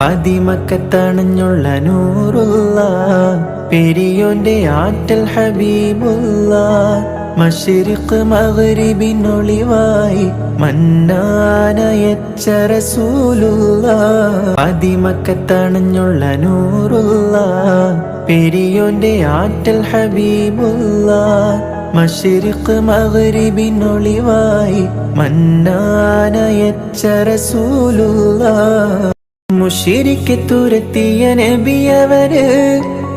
അതിമക്കത്തണഞ്ഞുള്ള നൂറുള്ള പെരിയോന്റെ ആറ്റൽ ഹബീബുള്ള Mashreq മഗ്രിബിനൊളിവായി മന്നാനയച്ച റസൂലുള്ള അതിമക്കത്തണഞ്ഞുള്ള നൂറുള്ള പെരിയോന്റെ ആറ്റൽ ഹബീബുള്ള Mashreq മഗ്രിബിനൊളിവായി മന്നാനയച്ച റസൂലുള്ള മുശ്രിക്ക് തുരത്തിയ നബിയവര്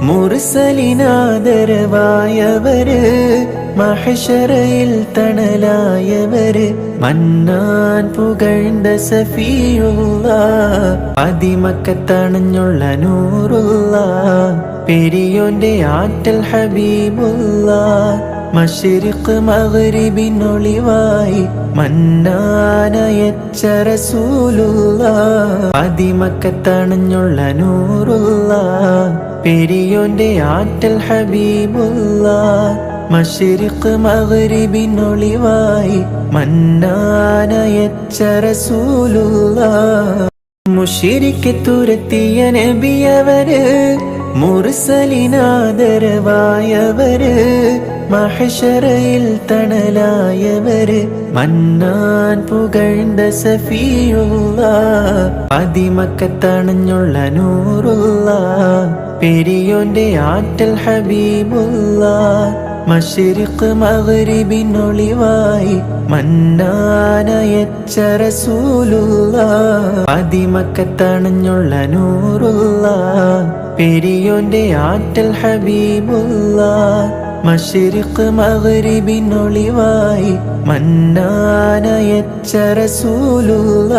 മുർസലിനാദരവായവര് മഹ്ശറയിൽ തണലായവര് മന്നാൻ പുകഴ്ந்த സഫിയുള്ള അതിമക്കത്തണഞ്ഞുള്ള നൂറുള്ള പെരിയോന്റെ ആറ്റൽ ഹബീബുള്ള Mashreq മഗ്രിബിനൊളിവായി മന്നാനയച്ച റസൂലുള്ള അതിമക്കത്തണഞ്ഞുള്ള നൂറുള്ള പെരിയോന്റെ ആറ്റൽ ഹബീബുള്ള മശ്രിഖ് മഗ്രിബിനൊളിവായി മന്നാനയച്ച റസൂലുള്ള മുശ്രിക്ക് തുരത്തിയ നബിയവര് മുർസലിനാദരവായവര് മഹ്ശറയിൽ തണലായവര് മന്നാൻ പുകഴ്ந்த സഫിയുള്ള അതിമക്കത്തണഞ്ഞുള്ള നൂറുള്ള പെരിയോന്റെ ആറ്റൽ ഹബീബുള്ള മശ്രിഖ് മഗ്രിബിനൊളിവായി മന്നാനയച്ച റസൂലുള്ള അതിമക്കത്തണഞ്ഞുള്ള നൂറുള്ള പെരിയോന്റെ ആറ്റൽ ഹബീബുള്ള മശ്രിഖ് മഗ്രിബിനൊളിവായി മന്നാനയച്ച റസൂലുള്ള